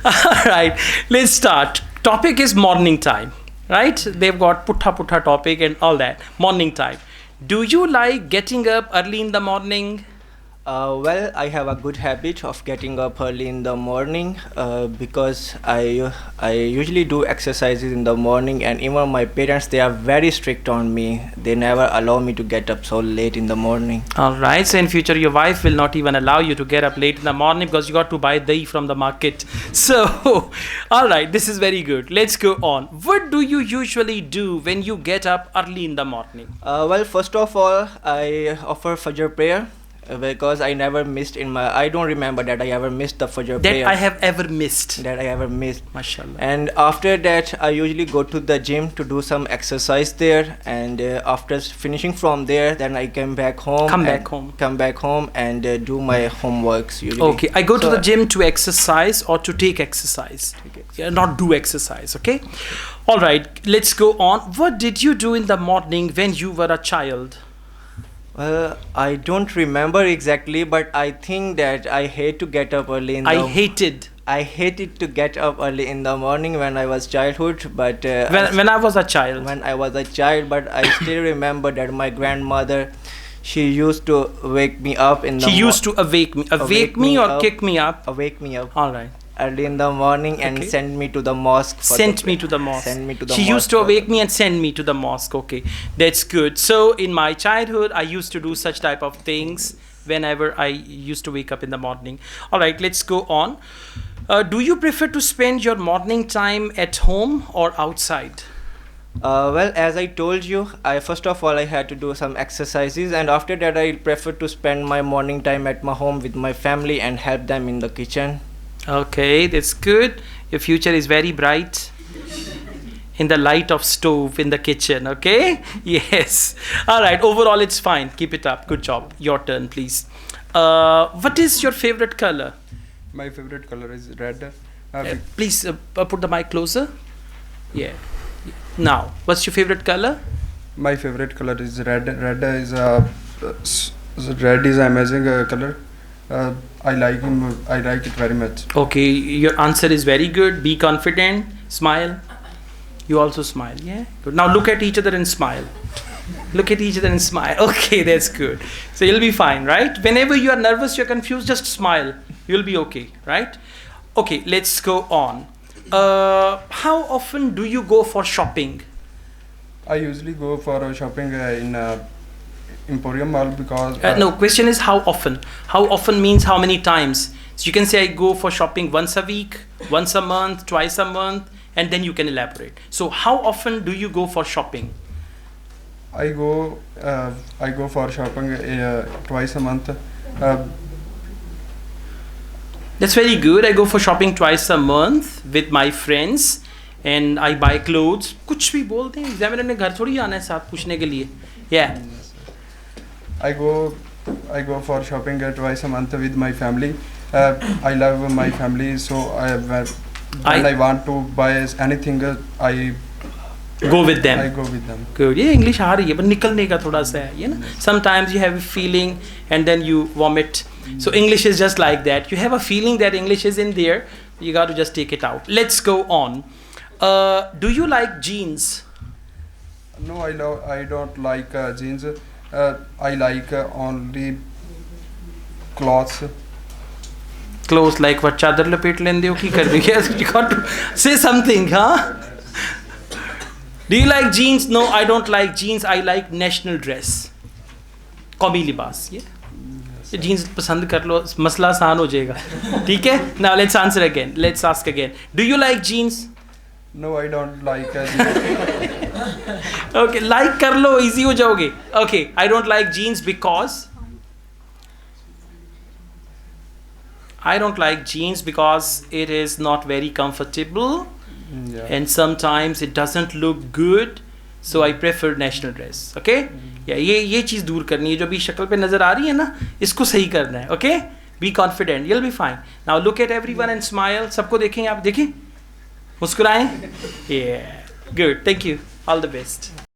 All right, let's start. Topic is morning time, right? They've got putha topic and all that. Morning time. Do you like getting up early in the morning? Well, I have a good habit of getting up early in the morning because I usually do exercises in the morning, and even my parents, they are very strict on me. They never allow me to get up so late in the morning. All right. So in future, your wife will not even allow you to get up late in the morning because you got to buy dahi from the market. So, all right, this is very good. Let's go on. What do you usually do when you get up early in the morning? Well, first of all, I offer Fajr prayer. Because I never missed I don't remember that I ever missed the Fajr prayer. That I have ever missed. That I ever missed. MashaAllah. And after that, I usually go to the gym to do some exercise there. And after finishing from there, then I come back home. Come back home and do my homeworks usually. Okay, I go to the gym to exercise or to take exercise. Yeah, not do exercise, okay? All right, let's go on. What did you do in the morning when you were a child? Well, I don't remember exactly, but I think that I hate to get up early in the I hated to get up early in the morning when I was childhood, but when I was a child. When I was a child, but I still remember that my grandmother, she used to wake me up in the She used to awake me or kick me up? Awake me up. All right. Early in the morning and send me to the mosque. Sent me to the mosque. She used to awake me and send me to the mosque. Okay, that's good. So in my childhood, I used to do such type of things whenever I used to wake up in the morning. All right, let's go on. Do you prefer to spend your morning time at home or outside? Well, as I told you, first of all I had to do some exercises, and after that I prefer to spend my morning time at my home with my family and help them in the kitchen. Okay, that's good. Your future is very bright in the light of stove in the kitchen, okay? Yes. All right, overall it's fine. Keep it up. Good job. Your turn, please. What is your favorite color? My favorite color is red. Please put the mic closer. Yeah. Now, what's your favorite color? My favorite color is red. Red is amazing color. I like it very much. Okay, your answer is very good. Be confident. Smile. You also smile. Yeah, good. Now look at each other and smile. Look at each other and smile. Okay, that's good. So you'll be fine, right? Whenever you are nervous, you're confused, just smile. You'll be okay, right? Okay, let's go on. How often do you go for shopping? I usually go for shopping in Emporium Mall because... no, question is how often. How often means how many times. So you can say I go for shopping once a week, once a month, twice a month, and then you can elaborate. So how often do you go for shopping? I go for shopping twice a month. That's very good. I go for shopping twice a month with my friends and I buy clothes. कुछ भी बोलते हैं examiner ने घर थोड़ी आना है साथ पूछने के लिए. Yeah. I go for shopping twice a month with my family. I love my family, so when I want to buy anything, I go with them. I go with them. Good. ये English आ रही है, but निकलने का थोड़ा सा है, ये ना. Sometimes you have a feeling and then you vomit. So English is just like that. You have a feeling that English is in there. You got to just take it out. Let's go on. Do you like jeans? No, I don't like jeans. I like only clothes. Clothes like what? Chadar lapet lende ho ki kar rahi hai? You got to say something, huh? Do you like jeans? No, I don't like jeans. I like national dress. Qawmi libas. Yeah. Jeans pasand kar lo, masla आसान हो जाएगा. ठीक है? Now let's answer again. Let's ask again. Do you like jeans? No, I don't like jeans. Okay, like कर लो, easy हो जाओगे. Okay, I don't like jeans because it is not very comfortable and sometimes it doesn't look good. So I prefer national dress. Okay? ये चीज़ दूर करनी है जो भी शक्ल पे नज़र आ रही है ना, इसको सही करना है. Okay? Be confident. You'll be fine. Now look at everyone and smile. सबको देखें आप, देखें, मुस्कुराएं. Yeah. Good. Thank you. All the best.